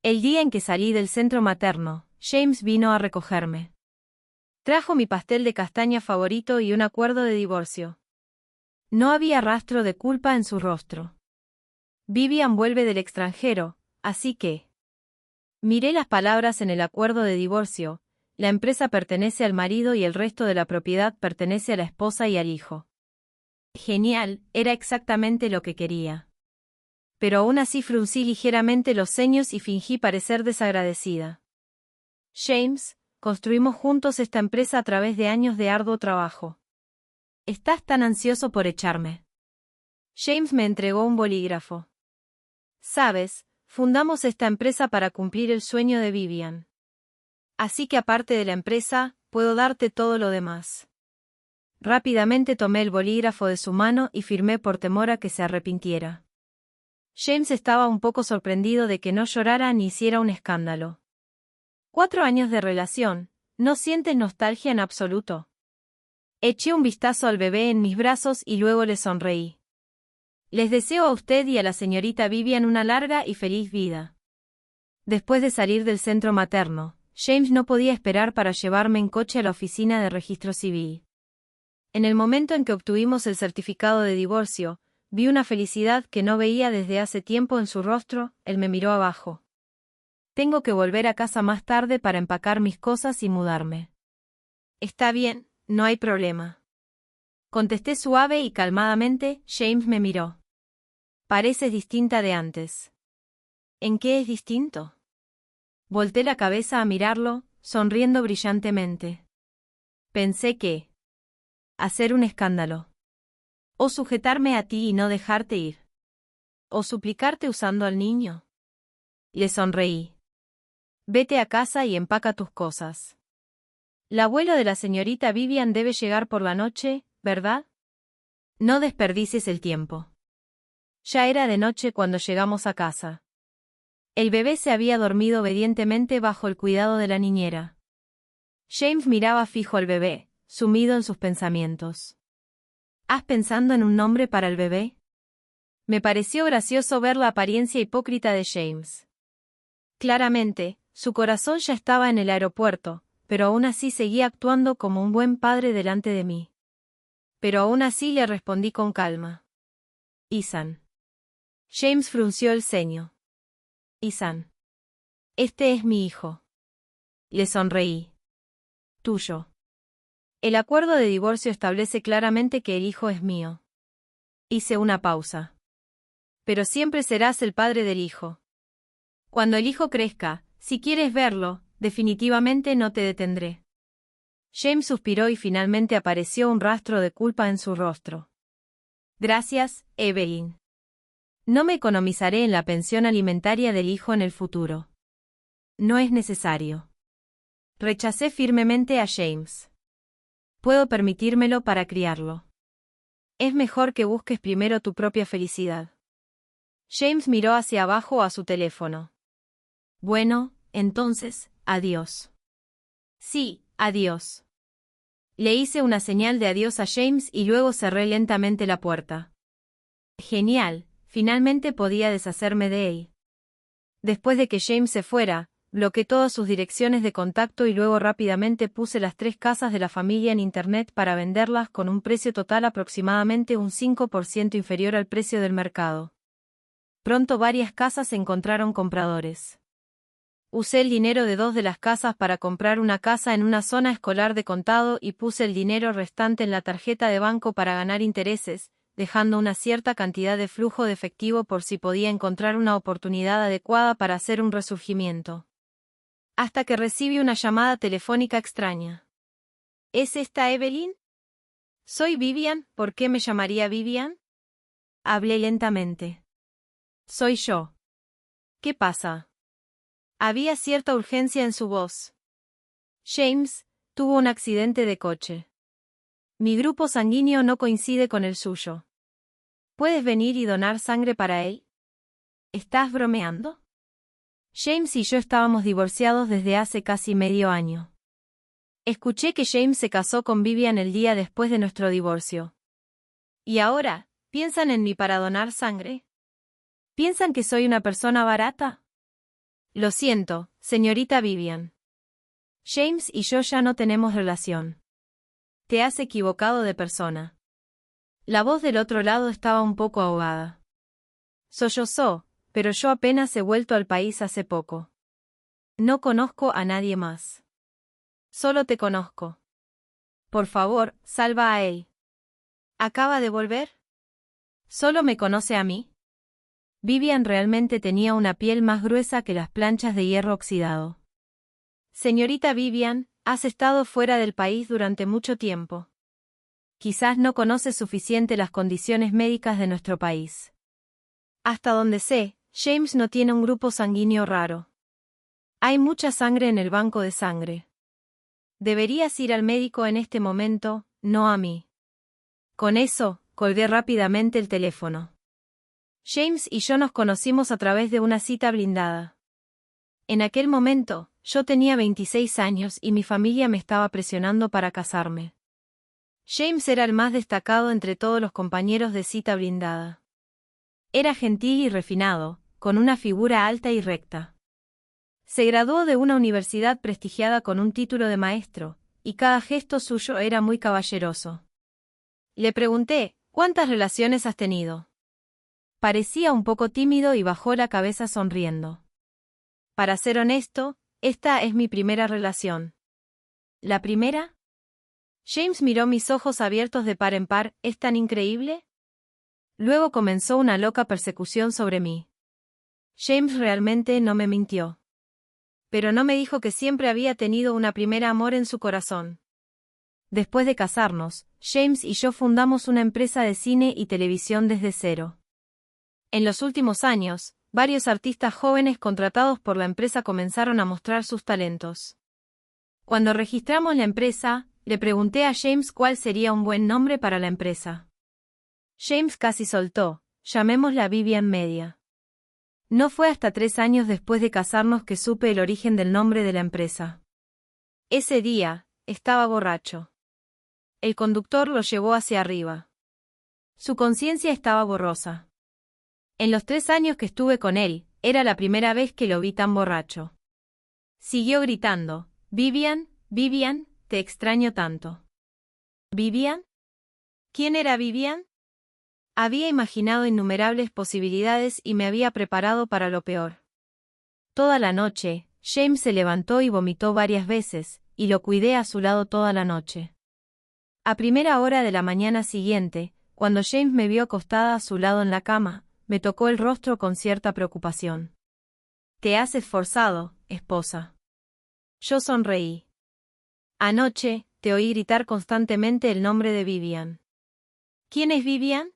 El día en que salí del centro materno, James vino a recogerme. Trajo mi pastel de castaña favorito y un acuerdo de divorcio. No había rastro de culpa en su rostro. Vivian vuelve del extranjero, así que... Miré las palabras en el acuerdo de divorcio: la empresa pertenece al marido y el resto de la propiedad pertenece a la esposa y al hijo. Genial, era exactamente lo que quería. Pero aún así fruncí ligeramente los ceños y fingí parecer desagradecida. James, construimos juntos esta empresa a través de años de arduo trabajo. ¿Estás tan ansioso por echarme? James me entregó un bolígrafo. Sabes, fundamos esta empresa para cumplir el sueño de Vivian. Así que aparte de la empresa, puedo darte todo lo demás. Rápidamente tomé el bolígrafo de su mano y firmé por temor a que se arrepintiera. James estaba un poco sorprendido de que no llorara ni hiciera un escándalo. 4 años de relación, ¿no sientes nostalgia en absoluto? Eché un vistazo al bebé en mis brazos y luego le sonreí. Les deseo a usted y a la señorita Vivian una larga y feliz vida. Después de salir del centro materno, James no podía esperar para llevarme en coche a la oficina de registro civil. En el momento en que obtuvimos el certificado de divorcio, vi una felicidad que no veía desde hace tiempo en su rostro. Él me miró abajo. Tengo que volver a casa más tarde para empacar mis cosas y mudarme. Está bien, no hay problema. Contesté suave y calmadamente. James me miró. Pareces distinta de antes. ¿En qué es distinto? Volté la cabeza a mirarlo, sonriendo brillantemente. Pensé que... hacer un escándalo. O sujetarme a ti y no dejarte ir. O suplicarte usando al niño. Le sonreí. Vete a casa y empaca tus cosas. El abuelo de la señorita Vivian debe llegar por la noche, ¿verdad? No desperdicies el tiempo. Ya era de noche cuando llegamos a casa. El bebé se había dormido obedientemente bajo el cuidado de la niñera. James miraba fijo al bebé, sumido en sus pensamientos. ¿Has pensado en un nombre para el bebé? Me pareció gracioso ver la apariencia hipócrita de James. Claramente, su corazón ya estaba en el aeropuerto, pero aún así seguía actuando como un buen padre delante de mí. Pero aún así le respondí con calma. Ethan. James frunció el ceño. Ethan. Este es mi hijo. Le sonreí. Tuyo. El acuerdo de divorcio establece claramente que el hijo es mío. Hice una pausa. Pero siempre serás el padre del hijo. Cuando el hijo crezca, si quieres verlo, definitivamente no te detendré. James suspiró y finalmente apareció un rastro de culpa en su rostro. Gracias, Evelyn. No me economizaré en la pensión alimentaria del hijo en el futuro. No es necesario. Rechacé firmemente a James. Puedo permitírmelo para criarlo. Es mejor que busques primero tu propia felicidad. James miró hacia abajo a su teléfono. Bueno, entonces, adiós. Sí, adiós. Le hice una señal de adiós a James y luego cerré lentamente la puerta. Genial, finalmente podía deshacerme de él. Después de que James se fuera, bloqueé todas sus direcciones de contacto y luego rápidamente puse las 3 casas de la familia en internet para venderlas con un precio total aproximadamente un 5% inferior al precio del mercado. Pronto varias casas encontraron compradores. Usé el dinero de 2 de las casas para comprar una casa en una zona escolar de condado y puse el dinero restante en la tarjeta de banco para ganar intereses, dejando una cierta cantidad de flujo de efectivo por si podía encontrar una oportunidad adecuada para hacer un resurgimiento. Hasta que recibí una llamada telefónica extraña. ¿Es esta Evelyn? Soy Vivian, ¿por qué me llamaría Vivian? Hablé lentamente. Soy yo. ¿Qué pasa? Había cierta urgencia en su voz. James tuvo un accidente de coche. Mi grupo sanguíneo no coincide con el suyo. ¿Puedes venir y donar sangre para él? ¿Estás bromeando? James y yo estábamos divorciados desde hace casi medio año. Escuché que James se casó con Vivian el día después de nuestro divorcio. ¿Y ahora, piensan en mí para donar sangre? ¿Piensan que soy una persona barata? Lo siento, señorita Vivian. James y yo ya no tenemos relación. Te has equivocado de persona. La voz del otro lado estaba un poco ahogada. Sollozó, pero yo apenas he vuelto al país hace poco. No conozco a nadie más. Solo te conozco. Por favor, salva a él. ¿Acaba de volver? ¿Solo me conoce a mí? Vivian realmente tenía una piel más gruesa que las planchas de hierro oxidado. Señorita Vivian, has estado fuera del país durante mucho tiempo. Quizás no conoces suficiente las condiciones médicas de nuestro país. Hasta donde sé, James no tiene un grupo sanguíneo raro. Hay mucha sangre en el banco de sangre. Deberías ir al médico en este momento, no a mí. Con eso, colgué rápidamente el teléfono. James y yo nos conocimos a través de una cita blindada. En aquel momento, yo tenía 26 años y mi familia me estaba presionando para casarme. James era el más destacado entre todos los compañeros de cita blindada. Era gentil y refinado, con una figura alta y recta. Se graduó de una universidad prestigiada con un título de maestro, y cada gesto suyo era muy caballeroso. Le pregunté, ¿cuántas relaciones has tenido? Parecía un poco tímido y bajó la cabeza sonriendo. Para ser honesto, esta es mi primera relación. ¿La primera? James miró mis ojos abiertos de par en par, ¿es tan increíble? Luego comenzó una loca persecución sobre mí. James realmente no me mintió. Pero no me dijo que siempre había tenido una primera amor en su corazón. Después de casarnos, James y yo fundamos una empresa de cine y televisión desde cero. En los últimos años, varios artistas jóvenes contratados por la empresa comenzaron a mostrar sus talentos. Cuando registramos la empresa, le pregunté a James cuál sería un buen nombre para la empresa. James casi soltó, llamémosla Vivian Media. No fue hasta 3 años después de casarnos que supe el origen del nombre de la empresa. Ese día, estaba borracho. El conductor lo llevó hacia arriba. Su conciencia estaba borrosa. En los 3 años que estuve con él, era la primera vez que lo vi tan borracho. Siguió gritando, Vivian, Vivian, te extraño tanto. ¿Vivian? ¿Quién era Vivian? Había imaginado innumerables posibilidades y me había preparado para lo peor. Toda la noche, James se levantó y vomitó varias veces, y lo cuidé a su lado toda la noche. A primera hora de la mañana siguiente, cuando James me vio acostada a su lado en la cama, me tocó el rostro con cierta preocupación. «Te has esforzado, esposa». Yo sonreí. Anoche, te oí gritar constantemente el nombre de Vivian. ¿Quién es Vivian?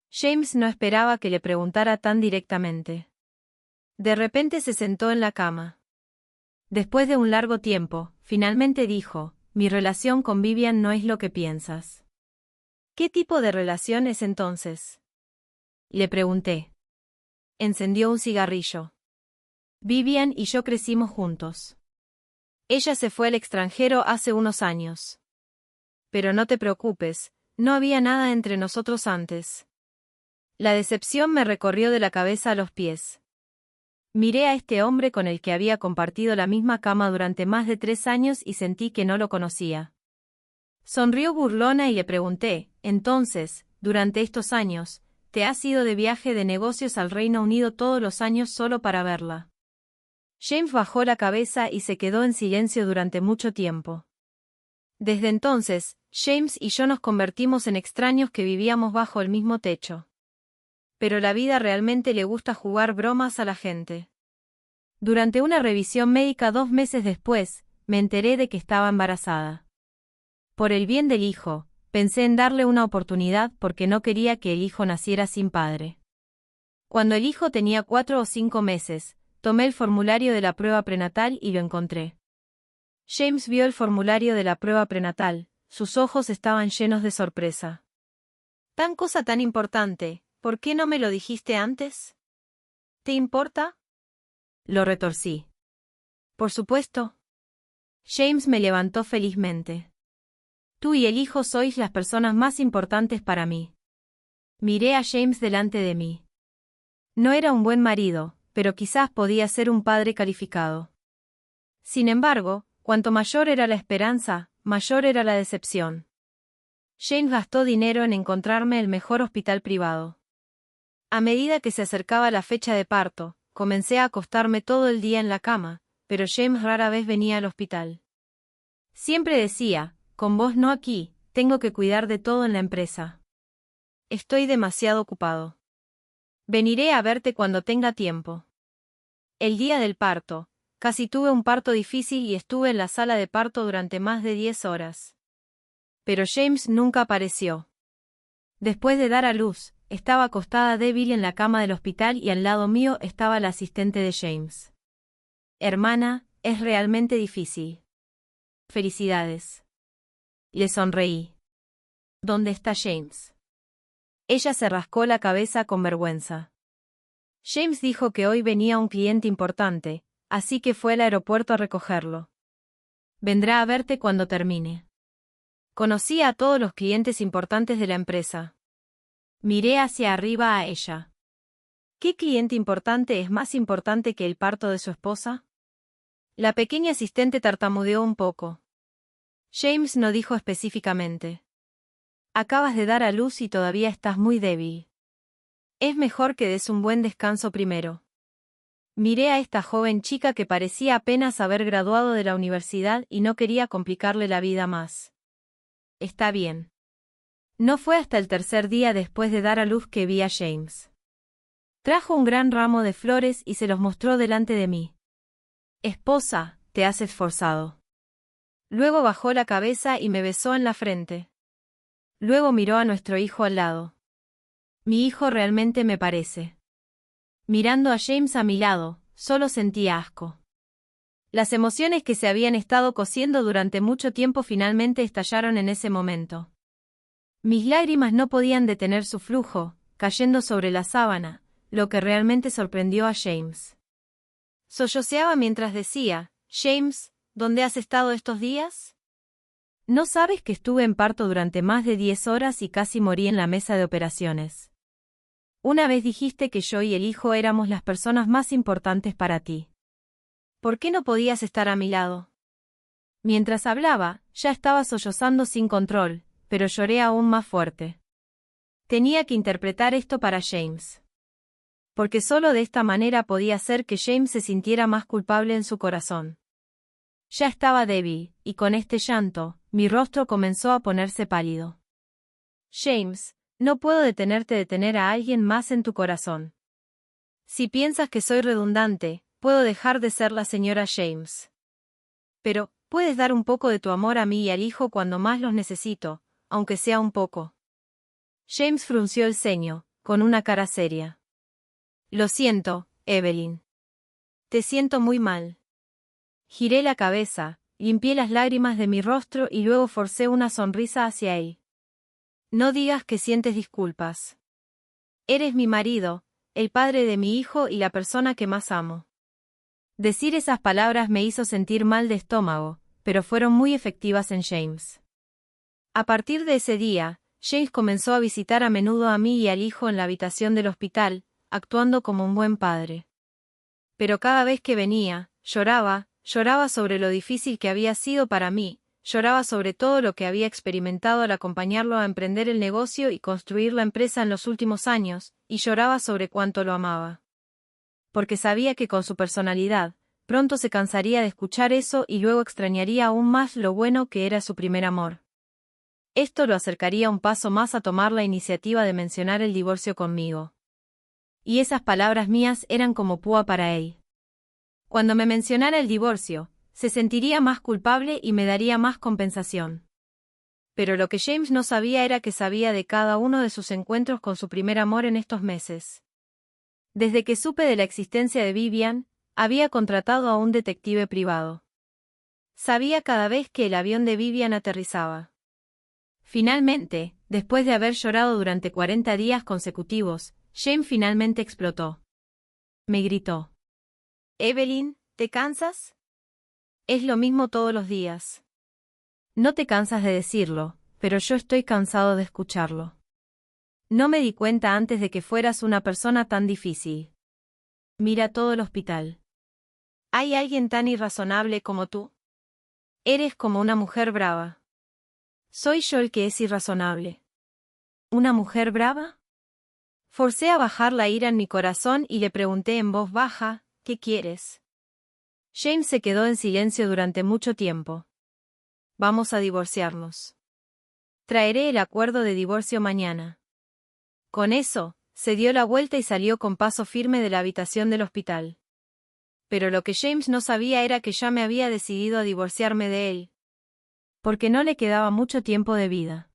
James no esperaba que le preguntara tan directamente. De repente se sentó en la cama. Después de un largo tiempo, finalmente dijo, mi relación con Vivian no es lo que piensas. ¿Qué tipo de relación es entonces? Le pregunté. Encendió un cigarrillo. Vivian y yo crecimos juntos. Ella se fue al extranjero hace unos años. Pero no te preocupes, no había nada entre nosotros antes. La decepción me recorrió de la cabeza a los pies. Miré a este hombre con el que había compartido la misma cama durante más de 3 años y sentí que no lo conocía. Sonrió burlona y le pregunté, entonces, durante estos años, ¿te has ido de viaje de negocios al Reino Unido todos los años solo para verla? James bajó la cabeza y se quedó en silencio durante mucho tiempo. Desde entonces, James y yo nos convertimos en extraños que vivíamos bajo el mismo techo. Pero la vida realmente le gusta jugar bromas a la gente. Durante una revisión médica 2 meses después, me enteré de que estaba embarazada. Por el bien del hijo, pensé en darle una oportunidad porque no quería que el hijo naciera sin padre. Cuando el hijo tenía 4 o 5 meses, tomé el formulario de la prueba prenatal y lo encontré. James vio el formulario de la prueba prenatal, sus ojos estaban llenos de sorpresa. «Tan cosa tan importante, ¿por qué no me lo dijiste antes? ¿Te importa?» Lo retorcí. «Por supuesto». James me levantó felizmente. «Tú y el hijo sois las personas más importantes para mí». Miré a James delante de mí. No era un buen marido, pero quizás podía ser un padre calificado. Sin embargo, cuanto mayor era la esperanza, mayor era la decepción. James gastó dinero en encontrarme el mejor hospital privado. A medida que se acercaba la fecha de parto, comencé a acostarme todo el día en la cama, pero James rara vez venía al hospital. Siempre decía, con vos no aquí, tengo que cuidar de todo en la empresa. Estoy demasiado ocupado. Veniré a verte cuando tenga tiempo. El día del parto, casi tuve un parto difícil y estuve en la sala de parto durante más de 10 horas. Pero James nunca apareció. Después de dar a luz, estaba acostada débil en la cama del hospital y al lado mío estaba la asistente de James. Hermana, es realmente difícil. Felicidades. Le sonreí. ¿Dónde está James? Ella se rascó la cabeza con vergüenza. James dijo que hoy venía un cliente importante, así que fue al aeropuerto a recogerlo. Vendrá a verte cuando termine. Conocía a todos los clientes importantes de la empresa. Miré hacia arriba a ella. ¿Qué cliente importante es más importante que el parto de su esposa? La pequeña asistente tartamudeó un poco. James no dijo específicamente. Acabas de dar a luz y todavía estás muy débil. Es mejor que des un buen descanso primero. Miré a esta joven chica que parecía apenas haber graduado de la universidad y no quería complicarle la vida más. Está bien. No fue hasta el tercer día después de dar a luz que vi a James. Trajo un gran ramo de flores y se los mostró delante de mí. Esposa, te has esforzado. Luego bajó la cabeza y me besó en la frente. Luego miró a nuestro hijo al lado. Mi hijo realmente me parece. Mirando a James a mi lado, solo sentía asco. Las emociones que se habían estado cociendo durante mucho tiempo finalmente estallaron en ese momento. Mis lágrimas no podían detener su flujo, cayendo sobre la sábana, lo que realmente sorprendió a James. Solloceaba mientras decía, James, ¿dónde has estado estos días? ¿No sabes que estuve en parto durante más de 10 horas y casi morí en la mesa de operaciones? Una vez dijiste que yo y el hijo éramos las personas más importantes para ti. ¿Por qué no podías estar a mi lado? Mientras hablaba, ya estaba sollozando sin control, pero lloré aún más fuerte. Tenía que interpretar esto para James. Porque solo de esta manera podía hacer que James se sintiera más culpable en su corazón. Ya estaba débil, y con este llanto, mi rostro comenzó a ponerse pálido. James, no puedo detenerte de tener a alguien más en tu corazón. Si piensas que soy redundante, puedo dejar de ser la señora James. Pero, puedes dar un poco de tu amor a mí y al hijo cuando más los necesito, aunque sea un poco. James frunció el ceño, con una cara seria. Lo siento, Evelyn. Te siento muy mal. Giré la cabeza, limpié las lágrimas de mi rostro y luego forcé una sonrisa hacia él. No digas que sientes disculpas. Eres mi marido, el padre de mi hijo y la persona que más amo. Decir esas palabras me hizo sentir mal de estómago, pero fueron muy efectivas en James. A partir de ese día, James comenzó a visitar a menudo a mí y al hijo en la habitación del hospital, actuando como un buen padre. Pero cada vez que venía, lloraba sobre lo difícil que había sido para mí, lloraba sobre todo lo que había experimentado al acompañarlo a emprender el negocio y construir la empresa en los últimos años, y lloraba sobre cuánto lo amaba. Porque sabía que con su personalidad, pronto se cansaría de escuchar eso y luego extrañaría aún más lo bueno que era su primer amor. Esto lo acercaría un paso más a tomar la iniciativa de mencionar el divorcio conmigo. Y esas palabras mías eran como púa para él. Cuando me mencionara el divorcio, se sentiría más culpable y me daría más compensación. Pero lo que James no sabía era que sabía de cada uno de sus encuentros con su primer amor en estos meses. Desde que supe de la existencia de Vivian, había contratado a un detective privado. Sabía cada vez que el avión de Vivian aterrizaba. Finalmente, después de haber llorado durante 40 días consecutivos, James finalmente explotó. Me gritó. Evelyn, ¿te cansas? Es lo mismo todos los días. No te cansas de decirlo, pero yo estoy cansado de escucharlo. No me di cuenta antes de que fueras una persona tan difícil. Mira todo el hospital. ¿Hay alguien tan irrazonable como tú? Eres como una mujer brava. Soy yo el que es irrazonable. ¿Una mujer brava? Forcé a bajar la ira en mi corazón y le pregunté en voz baja, ¿qué quieres? James se quedó en silencio durante mucho tiempo. Vamos a divorciarnos. Traeré el acuerdo de divorcio mañana. Con eso, se dio la vuelta y salió con paso firme de la habitación del hospital. Pero lo que James no sabía era que ya me había decidido a divorciarme de él. Porque no le quedaba mucho tiempo de vida.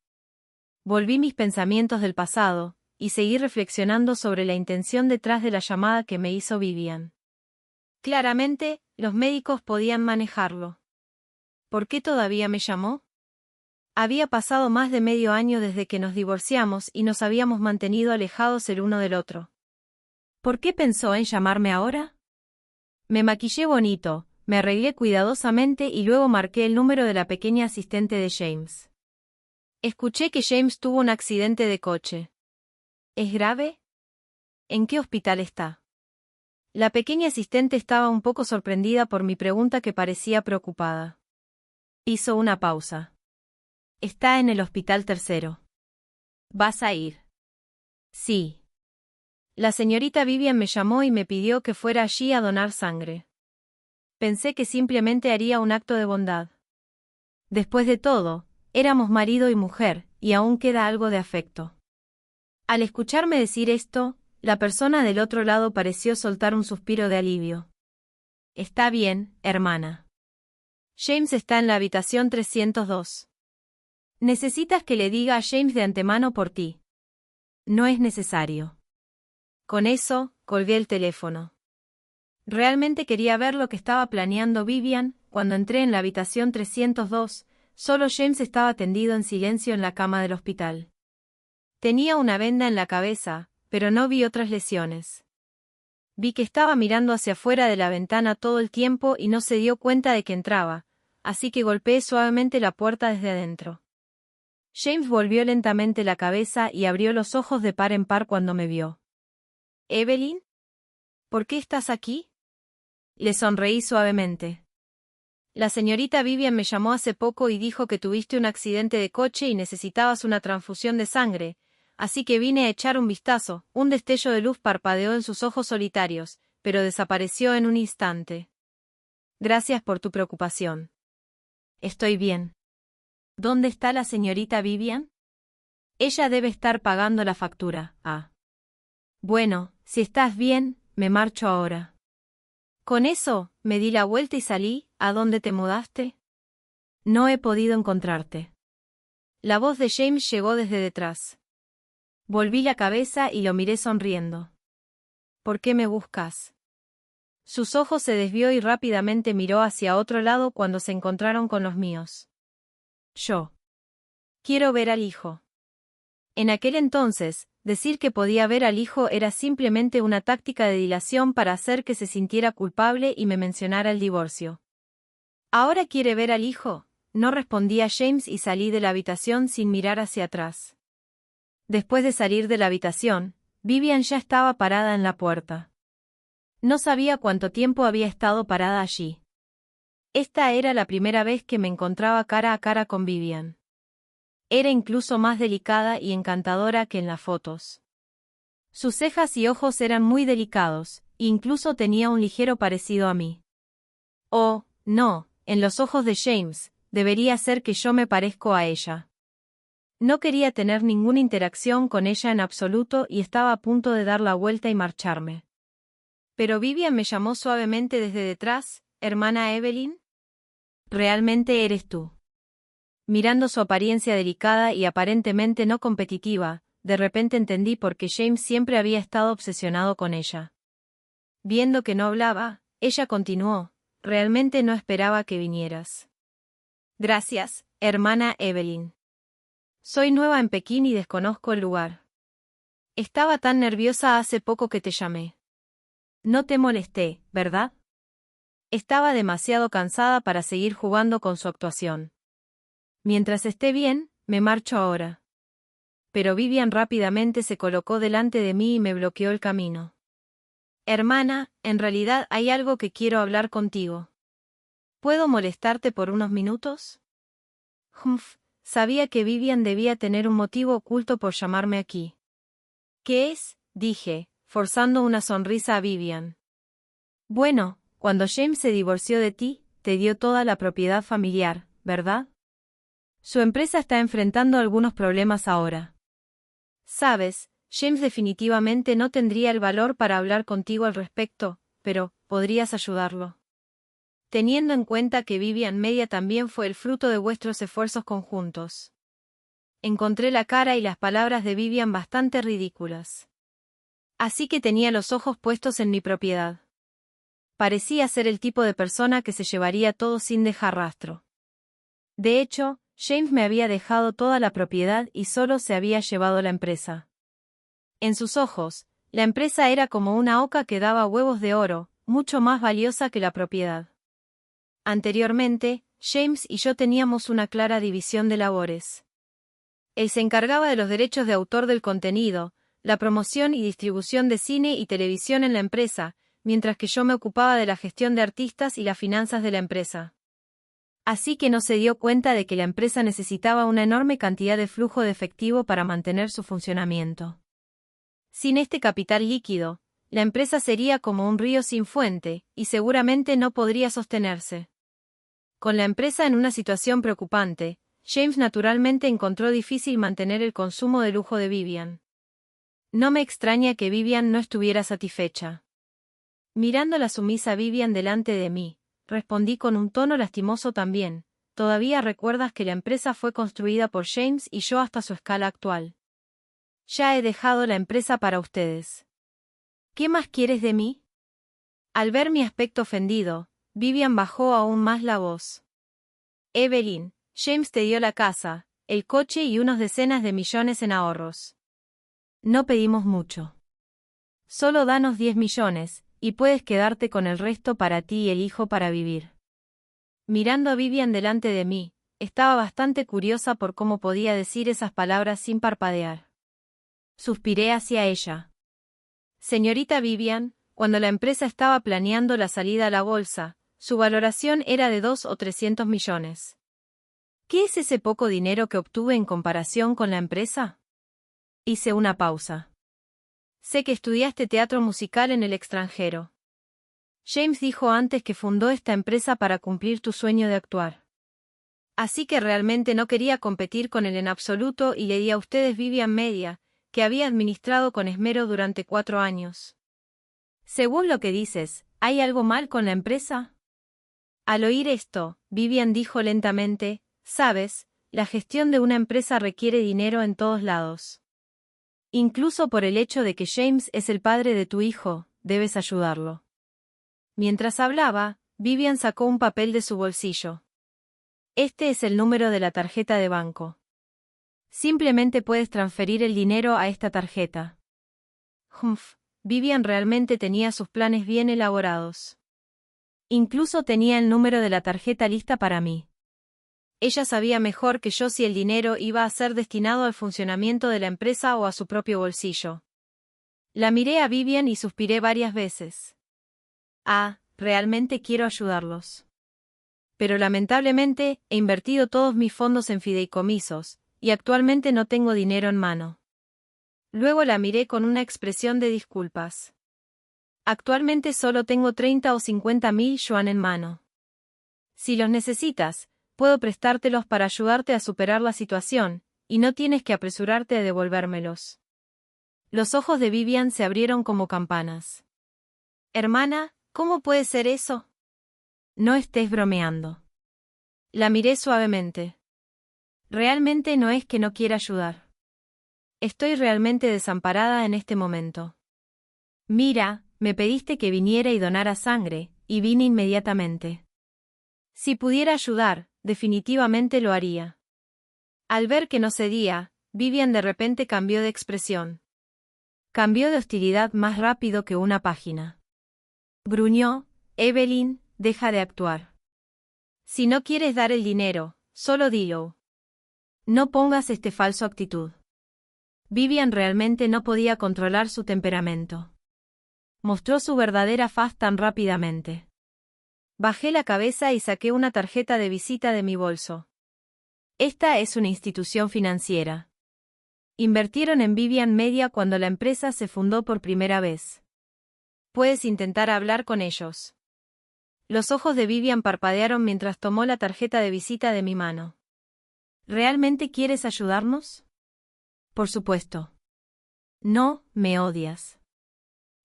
Volví mis pensamientos del pasado, y seguí reflexionando sobre la intención detrás de la llamada que me hizo Vivian. Claramente, los médicos podían manejarlo. ¿Por qué todavía me llamó? Había pasado más de medio año desde que nos divorciamos y nos habíamos mantenido alejados el uno del otro. ¿Por qué pensó en llamarme ahora? Me maquillé bonito, me arreglé cuidadosamente y luego marqué el número de la pequeña asistente de James. Escuché que James tuvo un accidente de coche. ¿Es grave? ¿En qué hospital está? La pequeña asistente estaba un poco sorprendida por mi pregunta que parecía preocupada. Hizo una pausa. Está en el hospital tercero. ¿Vas a ir? Sí. La señorita Vivian me llamó y me pidió que fuera allí a donar sangre. Pensé que simplemente haría un acto de bondad. Después de todo, éramos marido y mujer, y aún queda algo de afecto. Al escucharme decir esto, la persona del otro lado pareció soltar un suspiro de alivio. Está bien, hermana. James está en la habitación 302. Necesitas que le diga a James de antemano por ti. No es necesario. Con eso, colgué el teléfono. Realmente quería ver lo que estaba planeando Vivian. Cuando entré en la habitación 302, solo James estaba tendido en silencio en la cama del hospital. Tenía una venda en la cabeza, pero no vi otras lesiones. Vi que estaba mirando hacia afuera de la ventana todo el tiempo y no se dio cuenta de que entraba, así que golpeé suavemente la puerta desde adentro. James volvió lentamente la cabeza y abrió los ojos de par en par cuando me vio. ¿Evelyn? ¿Por qué estás aquí? Le sonreí suavemente. La señorita Vivian me llamó hace poco y dijo que tuviste un accidente de coche y necesitabas una transfusión de sangre, así que vine a echar un vistazo. Un destello de luz parpadeó en sus ojos solitarios, pero desapareció en un instante. Gracias por tu preocupación. Estoy bien. ¿Dónde está la señorita Vivian? Ella debe estar pagando la factura. Ah. Bueno, si estás bien, me marcho ahora. Con eso, me di la vuelta y salí. ¿A dónde te mudaste? No he podido encontrarte. La voz de James llegó desde detrás. Volví la cabeza y lo miré sonriendo. ¿Por qué me buscas? Sus ojos se desvió y rápidamente miró hacia otro lado cuando se encontraron con los míos. Yo. Quiero ver al hijo. En aquel entonces, decir que podía ver al hijo era simplemente una táctica de dilación para hacer que se sintiera culpable y me mencionara el divorcio. ¿Ahora quiere ver al hijo? No respondía James y salí de la habitación sin mirar hacia atrás. Después de salir de la habitación, Vivian ya estaba parada en la puerta. No sabía cuánto tiempo había estado parada allí. Esta era la primera vez que me encontraba cara a cara con Vivian. Era incluso más delicada y encantadora que en las fotos. Sus cejas y ojos eran muy delicados, e incluso tenía un ligero parecido a mí. Oh, no, en los ojos de James, debería ser que yo me parezco a ella. No quería tener ninguna interacción con ella en absoluto y estaba a punto de dar la vuelta y marcharme. Pero Vivian me llamó suavemente desde detrás. ¿Hermana Evelyn? ¿Realmente eres tú? Mirando su apariencia delicada y aparentemente no competitiva, de repente entendí por qué James siempre había estado obsesionado con ella. Viendo que no hablaba, ella continuó, realmente no esperaba que vinieras. Gracias, hermana Evelyn. Soy nueva en Pekín y desconozco el lugar. Estaba tan nerviosa hace poco que te llamé. No te molesté, ¿verdad? Estaba demasiado cansada para seguir jugando con su actuación. Mientras esté bien, me marcho ahora. Pero Vivian rápidamente se colocó delante de mí y me bloqueó el camino. Hermana, en realidad hay algo que quiero hablar contigo. ¿Puedo molestarte por unos minutos? Sabía que Vivian debía tener un motivo oculto por llamarme aquí. ¿Qué es? Dije, forzando una sonrisa a Vivian. Bueno, cuando James se divorció de ti, te dio toda la propiedad familiar, ¿verdad? Su empresa está enfrentando algunos problemas ahora. Sabes, James definitivamente no tendría el valor para hablar contigo al respecto, pero, ¿podrías ayudarlo? Teniendo en cuenta que Vivian Media también fue el fruto de vuestros esfuerzos conjuntos. Encontré la cara y las palabras de Vivian bastante ridículas. Así que tenía los ojos puestos en mi propiedad. Parecía ser el tipo de persona que se llevaría todo sin dejar rastro. De hecho, James me había dejado toda la propiedad y solo se había llevado la empresa. En sus ojos, la empresa era como una oca que daba huevos de oro, mucho más valiosa que la propiedad. Anteriormente, James y yo teníamos una clara división de labores. Él se encargaba de los derechos de autor del contenido, la promoción y distribución de cine y televisión en la empresa, mientras que yo me ocupaba de la gestión de artistas y las finanzas de la empresa. Así que no se dio cuenta de que la empresa necesitaba una enorme cantidad de flujo de efectivo para mantener su funcionamiento. Sin este capital líquido, la empresa sería como un río sin fuente, y seguramente no podría sostenerse. Con la empresa en una situación preocupante, James naturalmente encontró difícil mantener el consumo de lujo de Vivian. No me extraña que Vivian no estuviera satisfecha. Mirando la sumisa Vivian delante de mí, respondí con un tono lastimoso también. ¿Todavía recuerdas que la empresa fue construida por James y yo hasta su escala actual? Ya he dejado la empresa para ustedes. ¿Qué más quieres de mí? Al ver mi aspecto ofendido, Vivian bajó aún más la voz. Evelyn, James te dio la casa, el coche y unas decenas de millones en ahorros. No pedimos mucho. Solo danos 10 millones, y puedes quedarte con el resto para ti y el hijo para vivir. Mirando a Vivian delante de mí, estaba bastante curiosa por cómo podía decir esas palabras sin parpadear. Suspiré hacia ella. Señorita Vivian, cuando la empresa estaba planeando la salida a la bolsa, su valoración era de 2 o 300 millones. ¿Qué es ese poco dinero que obtuve en comparación con la empresa? Hice una pausa. Sé que estudiaste teatro musical en el extranjero. James dijo antes que fundó esta empresa para cumplir tu sueño de actuar. Así que realmente no quería competir con él en absoluto y le di a ustedes Vivian Media, que había administrado con esmero durante 4 años. Según lo que dices, ¿hay algo mal con la empresa? Al oír esto, Vivian dijo lentamente, sabes, la gestión de una empresa requiere dinero en todos lados. Incluso por el hecho de que James es el padre de tu hijo, debes ayudarlo. Mientras hablaba, Vivian sacó un papel de su bolsillo. Este es el número de la tarjeta de banco. Simplemente puedes transferir el dinero a esta tarjeta. Vivian realmente tenía sus planes bien elaborados. Incluso tenía el número de la tarjeta lista para mí. Ella sabía mejor que yo si el dinero iba a ser destinado al funcionamiento de la empresa o a su propio bolsillo. La miré a Vivian y suspiré varias veces. Realmente quiero ayudarlos. Pero lamentablemente, he invertido todos mis fondos en fideicomisos, y actualmente no tengo dinero en mano. Luego la miré con una expresión de disculpas. Actualmente solo tengo 30 o 50 mil yuan en mano. Si los necesitas, puedo prestártelos para ayudarte a superar la situación, y no tienes que apresurarte a devolvérmelos. Los ojos de Vivian se abrieron como campanas. Hermana, ¿cómo puede ser eso? No estés bromeando. La miré suavemente. Realmente no es que no quiera ayudar. Estoy realmente desamparada en este momento. Mira, me pediste que viniera y donara sangre, y vine inmediatamente. Si pudiera ayudar, definitivamente lo haría. Al ver que no cedía, Vivian de repente cambió de expresión. Cambió de hostilidad más rápido que una página. Gruñó, Evelyn, deja de actuar. Si no quieres dar el dinero, solo dilo. No pongas falso actitud. Vivian realmente no podía controlar su temperamento. mostró su verdadera faz tan rápidamente. Bajé la cabeza y saqué una tarjeta de visita de mi bolso. Esta es una institución financiera. Invirtieron en Vivian Media cuando la empresa se fundó por primera vez. Puedes intentar hablar con ellos. Los ojos de Vivian parpadearon mientras tomó la tarjeta de visita de mi mano. ¿Realmente quieres ayudarnos? Por supuesto. No, me odias.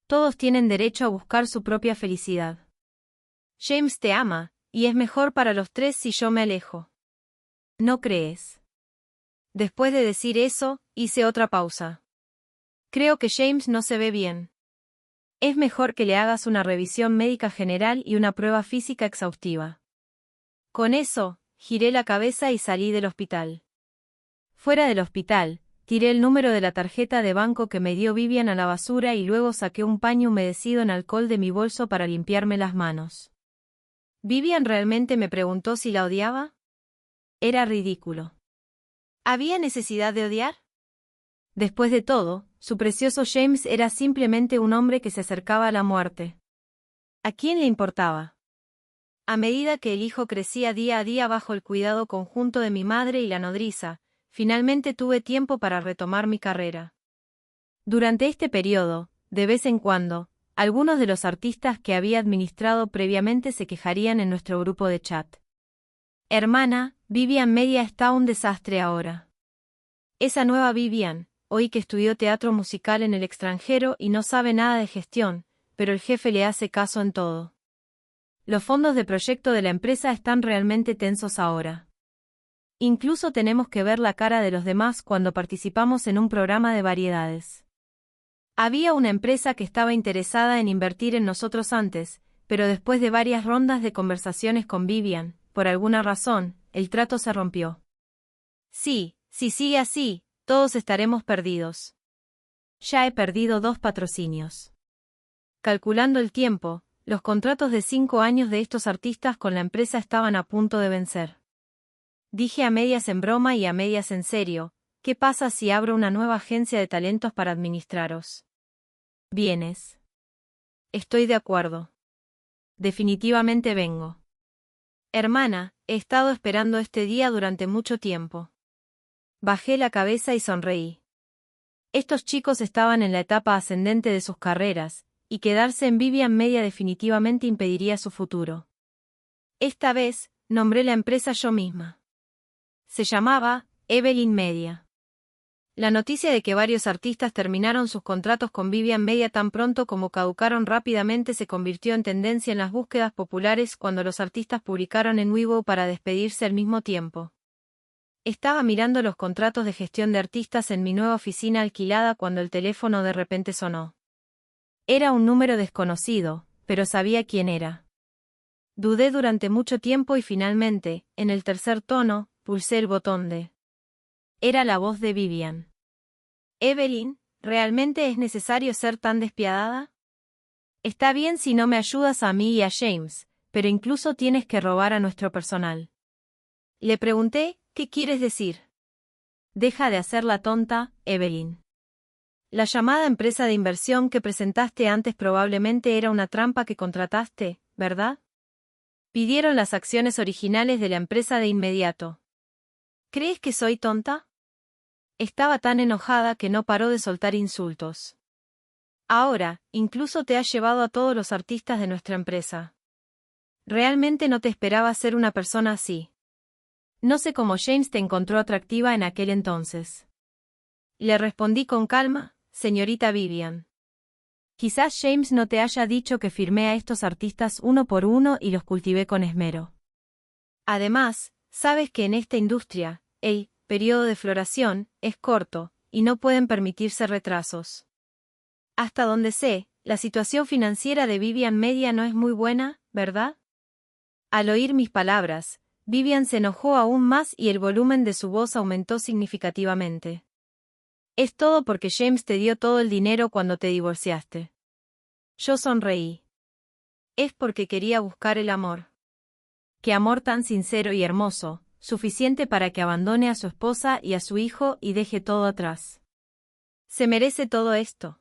Todos tienen derecho a buscar su propia felicidad. James te ama, y es mejor para los tres si yo me alejo. ¿No crees? Después de decir eso, hice otra pausa. Creo que James no se ve bien. Es mejor que le hagas una revisión médica general y una prueba física exhaustiva. Con eso, giré la cabeza y salí del hospital. Fuera del hospital, tiré el número de la tarjeta de banco que me dio Vivian a la basura y luego saqué un paño humedecido en alcohol de mi bolso para limpiarme las manos. ¿Vivian realmente me preguntó si la odiaba? Era ridículo. ¿Había necesidad de odiar? Después de todo, su precioso James era simplemente un hombre que se acercaba a la muerte. ¿A quién le importaba? A medida que el hijo crecía día a día bajo el cuidado conjunto de mi madre y la nodriza, finalmente tuve tiempo para retomar mi carrera. Durante este periodo, de vez en cuando, algunos de los artistas que había administrado previamente se quejarían en nuestro grupo de chat. Hermana, Vivian Media está un desastre ahora. Esa nueva Vivian, hoy que estudió teatro musical en el extranjero y no sabe nada de gestión, pero el jefe le hace caso en todo. Los fondos de proyecto de la empresa están realmente tensos ahora. Incluso tenemos que ver la cara de los demás cuando participamos en un programa de variedades. Había una empresa que estaba interesada en invertir en nosotros antes, pero después de varias rondas de conversaciones con Vivian, por alguna razón, el trato se rompió. Sí, si sigue así, todos estaremos perdidos. Ya he perdido 2 patrocinios. Calculando el tiempo, los contratos de 5 años de estos artistas con la empresa estaban a punto de vencer. Dije a medias en broma y a medias en serio, ¿qué pasa si abro una nueva agencia de talentos para administraros? ¿Vienes? Estoy de acuerdo. Definitivamente vengo. Hermana, he estado esperando este día durante mucho tiempo. Bajé la cabeza y sonreí. Estos chicos estaban en la etapa ascendente de sus carreras, y quedarse en Vivian Media definitivamente impediría su futuro. Esta vez, nombré la empresa yo misma. Se llamaba Evelyn Media. La noticia de que varios artistas terminaron sus contratos con Vivian Media tan pronto como caducaron rápidamente se convirtió en tendencia en las búsquedas populares cuando los artistas publicaron en Weibo para despedirse al mismo tiempo. Estaba mirando los contratos de gestión de artistas en mi nueva oficina alquilada cuando el teléfono de repente sonó. Era un número desconocido, pero sabía quién era. Dudé durante mucho tiempo y finalmente, en el tercer tono, pulsé el botón de. Era la voz de Vivian. Evelyn, ¿realmente es necesario ser tan despiadada? Está bien si no me ayudas a mí y a James, pero incluso tienes que robar a nuestro personal. Le pregunté, ¿qué quieres decir? Deja de hacer la tonta, Evelyn. La llamada empresa de inversión que presentaste antes probablemente era una trampa que contrataste, ¿verdad? Pidieron las acciones originales de la empresa de inmediato. ¿Crees que soy tonta? Estaba tan enojada que no paró de soltar insultos. Ahora, incluso te has llevado a todos los artistas de nuestra empresa. Realmente no te esperaba ser una persona así. No sé cómo James te encontró atractiva en aquel entonces. Le respondí con calma, señorita Vivian. Quizás James no te haya dicho que firmé a estos artistas uno por uno y los cultivé con esmero. Además, sabes que en esta industria, el periodo de floración es corto, y no pueden permitirse retrasos. Hasta donde sé, la situación financiera de Vivian Media no es muy buena, ¿verdad? Al oír mis palabras, Vivian se enojó aún más y el volumen de su voz aumentó significativamente. Es todo porque James te dio todo el dinero cuando te divorciaste. Yo sonreí. Es porque quería buscar el amor. Qué amor tan sincero y hermoso, suficiente para que abandone a su esposa y a su hijo y deje todo atrás. Se merece todo esto.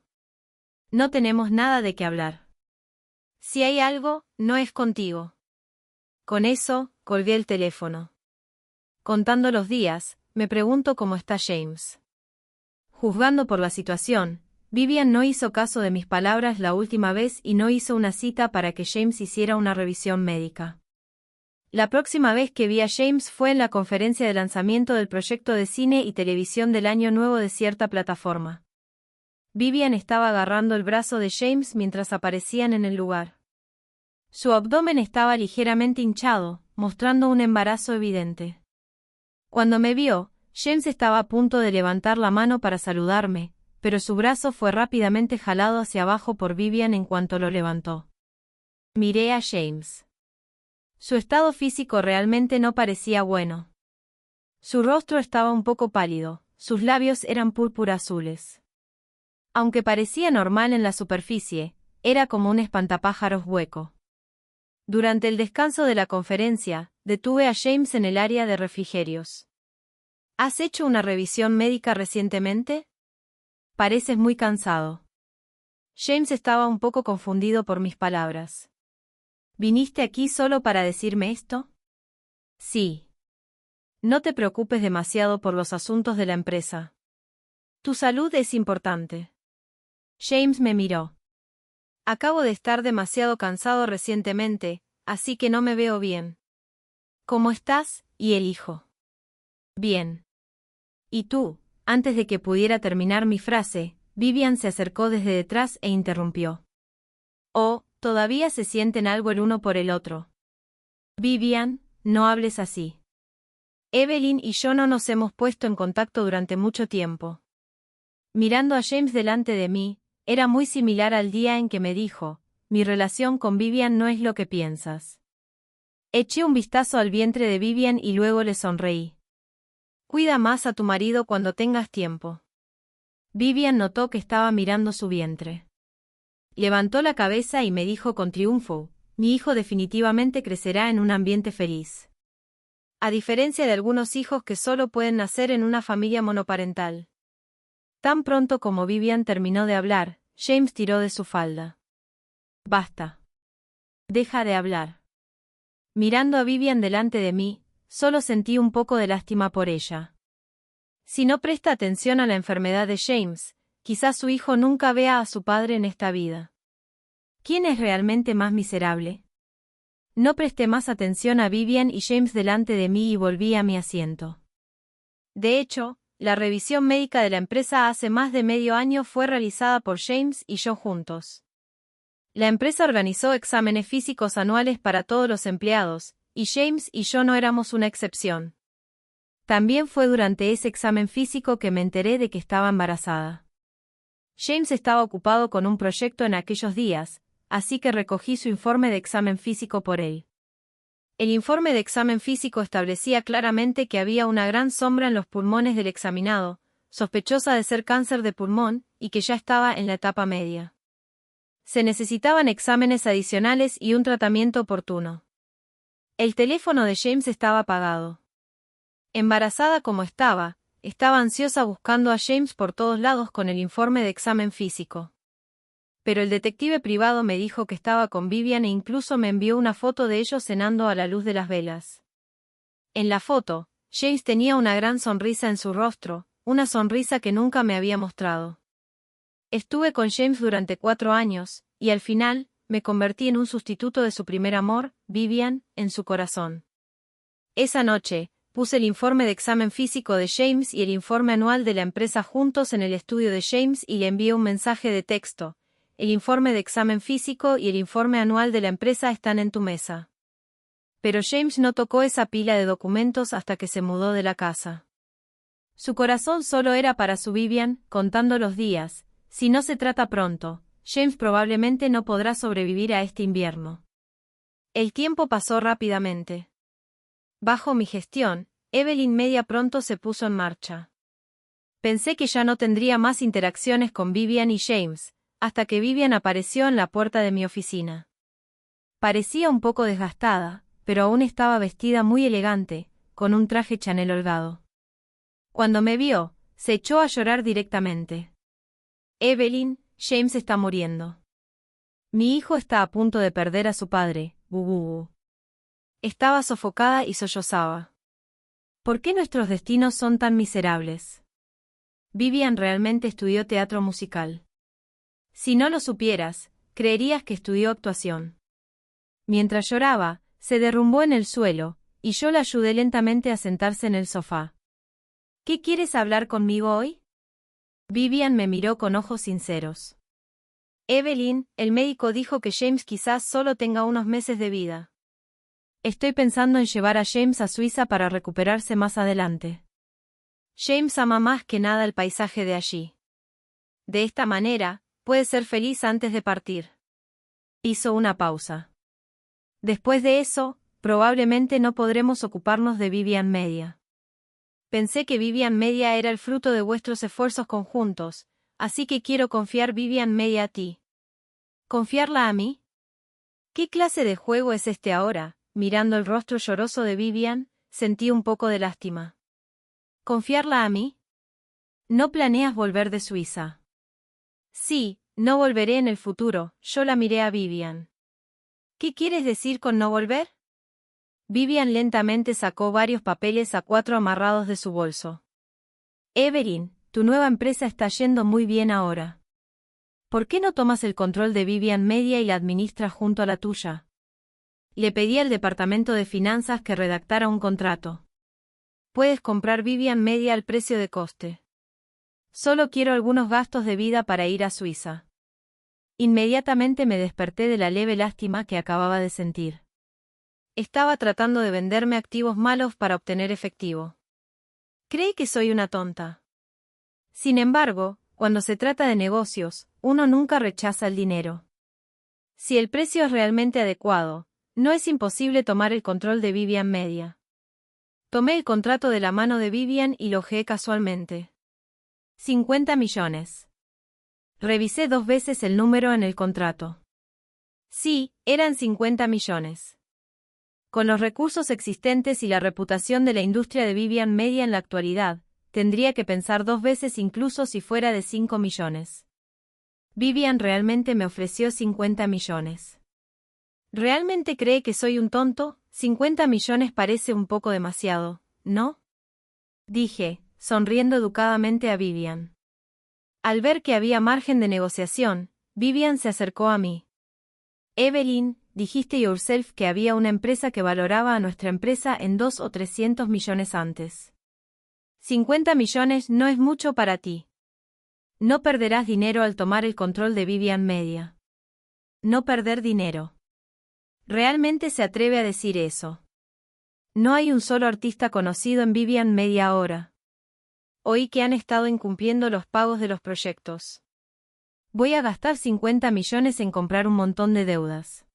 No tenemos nada de qué hablar. Si hay algo, no es contigo. Con eso, colgué el teléfono. Contando los días, me pregunto cómo está James. Juzgando por la situación, Vivian no hizo caso de mis palabras la última vez y no hizo una cita para que James hiciera una revisión médica. La próxima vez que vi a James fue en la conferencia de lanzamiento del proyecto de cine y televisión del año nuevo de cierta plataforma. Vivian estaba agarrando el brazo de James mientras aparecían en el lugar. Su abdomen estaba ligeramente hinchado, mostrando un embarazo evidente. Cuando me vio, James estaba a punto de levantar la mano para saludarme, pero su brazo fue rápidamente jalado hacia abajo por Vivian en cuanto lo levantó. Miré a James. Su estado físico realmente no parecía bueno. Su rostro estaba un poco pálido, sus labios eran púrpura azules. Aunque parecía normal en la superficie, era como un espantapájaros hueco. Durante el descanso de la conferencia, detuve a James en el área de refrigerios. ¿Has hecho una revisión médica recientemente? Pareces muy cansado. James estaba un poco confundido por mis palabras. ¿Viniste aquí solo para decirme esto? Sí. No te preocupes demasiado por los asuntos de la empresa. Tu salud es importante. James me miró. Acabo de estar demasiado cansado recientemente, así que no me veo bien. ¿Cómo estás, y el hijo? Bien. ¿Y tú? Antes de que pudiera terminar mi frase, Vivian se acercó desde detrás e interrumpió. Oh, todavía se sienten algo el uno por el otro. Vivian, no hables así. Evelyn y yo no nos hemos puesto en contacto durante mucho tiempo. Mirando a James delante de mí, era muy similar al día en que me dijo, mi relación con Vivian no es lo que piensas. Eché un vistazo al vientre de Vivian y luego le sonreí. Cuida más a tu marido cuando tengas tiempo. Vivian notó que estaba mirando su vientre. Levantó la cabeza y me dijo con triunfo, mi hijo definitivamente crecerá en un ambiente feliz. A diferencia de algunos hijos que solo pueden nacer en una familia monoparental. Tan pronto como Vivian terminó de hablar, James tiró de su falda. Basta. Deja de hablar. Mirando a Vivian delante de mí, solo sentí un poco de lástima por ella. Si no presta atención a la enfermedad de James, quizás su hijo nunca vea a su padre en esta vida. ¿Quién es realmente más miserable? No presté más atención a Vivian y James delante de mí y volví a mi asiento. De hecho, la revisión médica de la empresa hace más de medio año fue realizada por James y yo juntos. La empresa organizó exámenes físicos anuales para todos los empleados, y James y yo no éramos una excepción. También fue durante ese examen físico que me enteré de que estaba embarazada. James estaba ocupado con un proyecto en aquellos días, así que recogí su informe de examen físico por él. El informe de examen físico establecía claramente que había una gran sombra en los pulmones del examinado, sospechosa de ser cáncer de pulmón, y que ya estaba en la etapa media. Se necesitaban exámenes adicionales y un tratamiento oportuno. El teléfono de James estaba apagado. Embarazada como estaba ansiosa buscando a James por todos lados con el informe de examen físico. Pero el detective privado me dijo que estaba con Vivian e incluso me envió una foto de ellos cenando a la luz de las velas. En la foto, James tenía una gran sonrisa en su rostro, una sonrisa que nunca me había mostrado. Estuve con James durante 4 años, y al final, me convertí en un sustituto de su primer amor, Vivian, en su corazón. Esa noche, puse el informe de examen físico de James y el informe anual de la empresa juntos en el estudio de James y le envié un mensaje de texto. El informe de examen físico y el informe anual de la empresa están en tu mesa. Pero James no tocó esa pila de documentos hasta que se mudó de la casa. Su corazón solo era para su Vivian, contando los días. Si no se trata pronto, James probablemente no podrá sobrevivir a este invierno. El tiempo pasó rápidamente. Bajo mi gestión, Evelyn media pronto se puso en marcha. Pensé que ya no tendría más interacciones con Vivian y James, hasta que Vivian apareció en la puerta de mi oficina. Parecía un poco desgastada, pero aún estaba vestida muy elegante, con un traje Chanel holgado. Cuando me vio, se echó a llorar directamente. Evelyn, James está muriendo. Mi hijo está a punto de perder a su padre, Bubu. Estaba sofocada y sollozaba. ¿Por qué nuestros destinos son tan miserables? Vivian realmente estudió teatro musical. Si no lo supieras, creerías que estudió actuación. Mientras lloraba, se derrumbó en el suelo, y yo la ayudé lentamente a sentarse en el sofá. ¿Qué quieres hablar conmigo hoy? Vivian me miró con ojos sinceros. Evelyn, el médico dijo que James quizás solo tenga unos meses de vida. Estoy pensando en llevar a James a Suiza para recuperarse más adelante. James ama más que nada el paisaje de allí. De esta manera, puede ser feliz antes de partir. Hizo una pausa. Después de eso, probablemente no podremos ocuparnos de Vivian Media. Pensé que Vivian Media era el fruto de vuestros esfuerzos conjuntos, así que quiero confiar Vivian Media a ti. ¿Confiarla a mí? ¿Qué clase de juego es este ahora? Mirando el rostro lloroso de Vivian, sentí un poco de lástima. ¿Confiarla a mí? ¿No planeas volver de Suiza? Sí, no volveré en el futuro, yo la miré a Vivian. ¿Qué quieres decir con no volver? Vivian lentamente sacó varios papeles A4 amarrados de su bolso. Evelyn, tu nueva empresa está yendo muy bien ahora. ¿Por qué no tomas el control de Vivian Media y la administras junto a la tuya? Le pedí al departamento de finanzas que redactara un contrato. Puedes comprar Vivian Media al precio de coste. Solo quiero algunos gastos de vida para ir a Suiza. Inmediatamente me desperté de la leve lástima que acababa de sentir. Estaba tratando de venderme activos malos para obtener efectivo. Creí que soy una tonta. Sin embargo, cuando se trata de negocios, uno nunca rechaza el dinero. Si el precio es realmente adecuado, no es imposible tomar el control de Vivian Media. Tomé el contrato de la mano de Vivian y lo hojeé casualmente. 50 millones. Revisé 2 veces el número en el contrato. Sí, eran 50 millones. Con los recursos existentes y la reputación de la industria de Vivian Media en la actualidad, tendría que pensar 2 veces incluso si fuera de 5 millones. Vivian realmente me ofreció 50 millones. ¿Realmente cree que soy un tonto? 50 millones parece un poco demasiado, ¿no? Dije, sonriendo educadamente a Vivian. Al ver que había margen de negociación, Vivian se acercó a mí. Evelyn, dijiste yourself que había una empresa que valoraba a nuestra empresa en 200 o 300 millones antes. 50 millones no es mucho para ti. No perderás dinero al tomar el control de Vivian Media. No perder dinero. ¿Realmente se atreve a decir eso? No hay un solo artista conocido en Vivian Media ahora. Oí que han estado incumpliendo los pagos de los proyectos. Voy a gastar 50 millones en comprar un montón de deudas.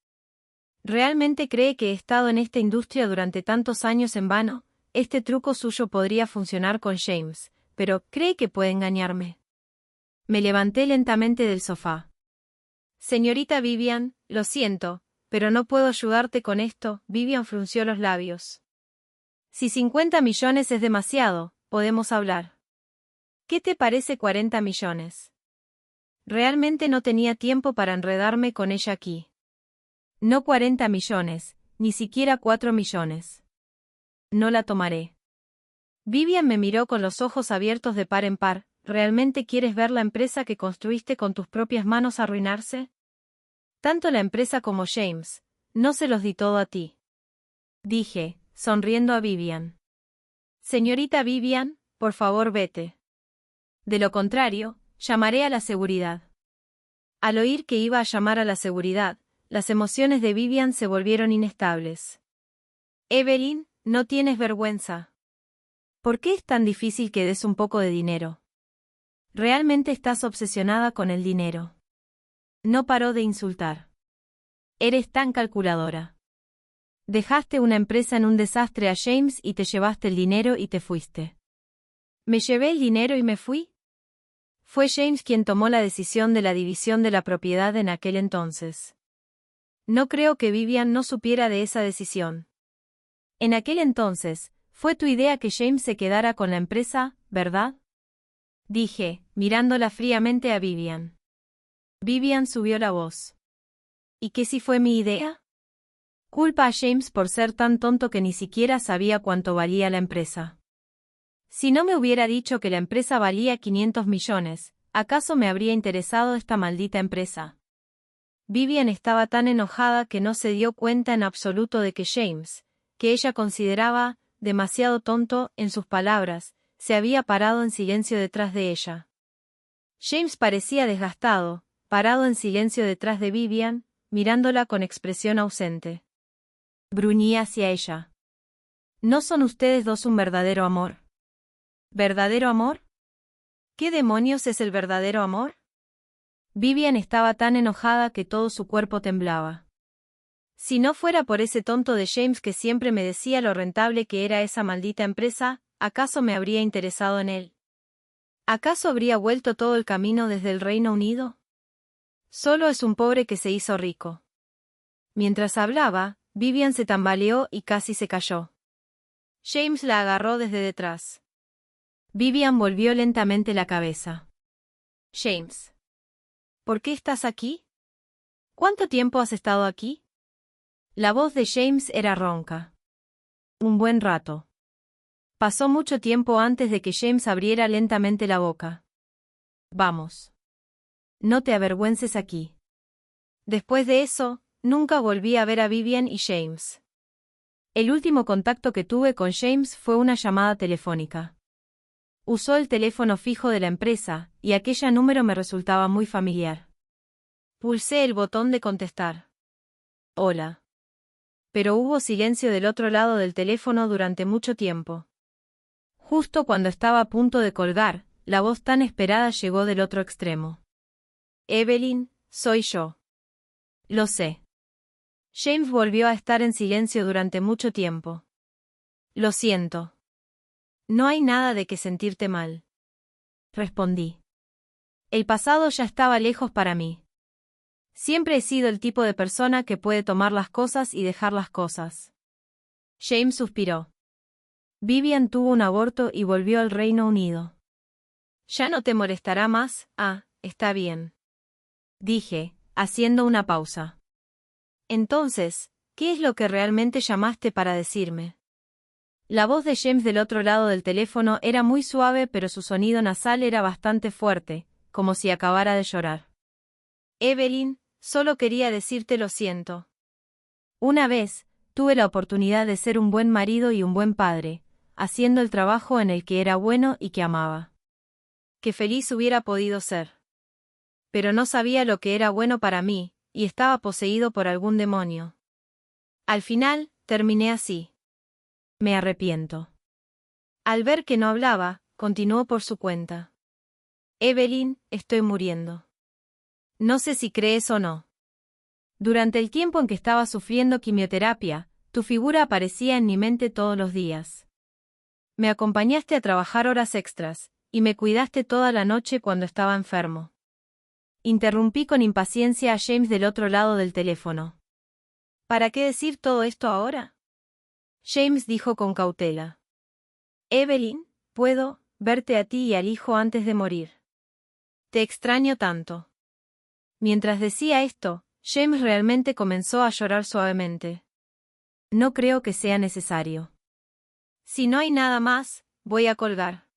¿Realmente cree que he estado en esta industria durante tantos años en vano? Este truco suyo podría funcionar con James, pero ¿cree que puede engañarme? Me levanté lentamente del sofá. Señorita Vivian, lo siento, pero no puedo ayudarte con esto. Vivian frunció los labios. Si 50 millones es demasiado, podemos hablar. ¿Qué te parece 40 millones? Realmente no tenía tiempo para enredarme con ella aquí. No 40 millones, ni siquiera 4 millones. No la tomaré. Vivian me miró con los ojos abiertos de par en par. ¿Realmente quieres ver la empresa que construiste con tus propias manos arruinarse? Tanto la empresa como James, no se los di todo a ti. Dije, sonriendo a Vivian. Señorita Vivian, por favor vete. De lo contrario, llamaré a la seguridad. Al oír que iba a llamar a la seguridad, las emociones de Vivian se volvieron inestables. Evelyn, no tienes vergüenza. ¿Por qué es tan difícil que des un poco de dinero? Realmente estás obsesionada con el dinero. No paró de insultar. Eres tan calculadora. Dejaste una empresa en un desastre a James y te llevaste el dinero y te fuiste. ¿Me llevé el dinero y me fui? Fue James quien tomó la decisión de la división de la propiedad en aquel entonces. No creo que Vivian no supiera de esa decisión. En aquel entonces, fue tu idea que James se quedara con la empresa, ¿verdad? Dije, mirándola fríamente a Vivian. Vivian subió la voz. ¿Y qué si fue mi idea? Culpa a James por ser tan tonto que ni siquiera sabía cuánto valía la empresa. Si no me hubiera dicho que la empresa valía 500 millones, ¿acaso me habría interesado esta maldita empresa? Vivian estaba tan enojada que no se dio cuenta en absoluto de que James, que ella consideraba demasiado tonto, en sus palabras, se había parado en silencio detrás de ella. James parecía desgastado, parado en silencio detrás de Vivian, mirándola con expresión ausente. Gruñía hacia ella. ¿No son ustedes dos un verdadero amor? ¿Verdadero amor? ¿Qué demonios es el verdadero amor? Vivian estaba tan enojada que todo su cuerpo temblaba. Si no fuera por ese tonto de James que siempre me decía lo rentable que era esa maldita empresa, ¿acaso me habría interesado en él? ¿Acaso habría vuelto todo el camino desde el Reino Unido? Solo es un pobre que se hizo rico. Mientras hablaba, Vivian se tambaleó y casi se cayó. James la agarró desde detrás. Vivian volvió lentamente la cabeza. James. ¿Por qué estás aquí? ¿Cuánto tiempo has estado aquí? La voz de James era ronca. Un buen rato. Pasó mucho tiempo antes de que James abriera lentamente la boca. Vamos. No te avergüences aquí. Después de eso, nunca volví a ver a Vivian y James. El último contacto que tuve con James fue una llamada telefónica. Usó el teléfono fijo de la empresa, y aquella número me resultaba muy familiar. Pulsé el botón de contestar. Hola. Pero hubo silencio del otro lado del teléfono durante mucho tiempo. Justo cuando estaba a punto de colgar, la voz tan esperada llegó del otro extremo. Evelyn, soy yo. Lo sé. James volvió a estar en silencio durante mucho tiempo. Lo siento. No hay nada de qué sentirte mal. Respondí. El pasado ya estaba lejos para mí. Siempre he sido el tipo de persona que puede tomar las cosas y dejar las cosas. James suspiró. Vivian tuvo un aborto y volvió al Reino Unido. Ya no te molestará más, está bien. Dije, haciendo una pausa. Entonces, ¿qué es lo que realmente llamaste para decirme? La voz de James del otro lado del teléfono era muy suave, pero su sonido nasal era bastante fuerte, como si acabara de llorar. Evelyn, solo quería decirte lo siento. Una vez, tuve la oportunidad de ser un buen marido y un buen padre, haciendo el trabajo en el que era bueno y que amaba. Qué feliz hubiera podido ser. Pero no sabía lo que era bueno para mí, y estaba poseído por algún demonio. Al final, terminé así. Me arrepiento. Al ver que no hablaba, continuó por su cuenta. Evelyn, estoy muriendo. No sé si crees o no. Durante el tiempo en que estaba sufriendo quimioterapia, tu figura aparecía en mi mente todos los días. Me acompañaste a trabajar horas extras, y me cuidaste toda la noche cuando estaba enfermo. Interrumpí con impaciencia a James del otro lado del teléfono. ¿Para qué decir todo esto ahora? James dijo con cautela. Evelyn, puedo verte a ti y al hijo antes de morir. Te extraño tanto. Mientras decía esto, James realmente comenzó a llorar suavemente. No creo que sea necesario. Si no hay nada más, voy a colgar.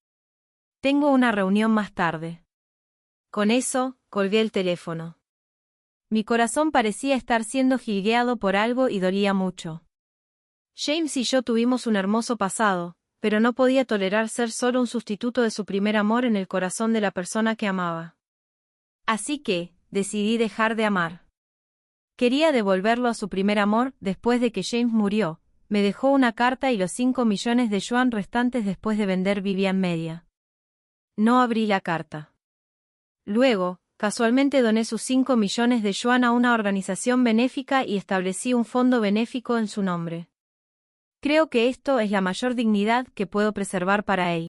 Tengo una reunión más tarde. Con eso, colgué el teléfono. Mi corazón parecía estar siendo jilgueado por algo y dolía mucho. James y yo tuvimos un hermoso pasado, pero no podía tolerar ser solo un sustituto de su primer amor en el corazón de la persona que amaba. Así que, decidí dejar de amar. Quería devolverlo a su primer amor. Después de que James murió, me dejó una carta y los 5 millones de yuan restantes después de vender Vivian Media. No abrí la carta. Luego, casualmente doné sus 5 millones de yuan a una organización benéfica y establecí un fondo benéfico en su nombre. Creo que esto es la mayor dignidad que puedo preservar para él.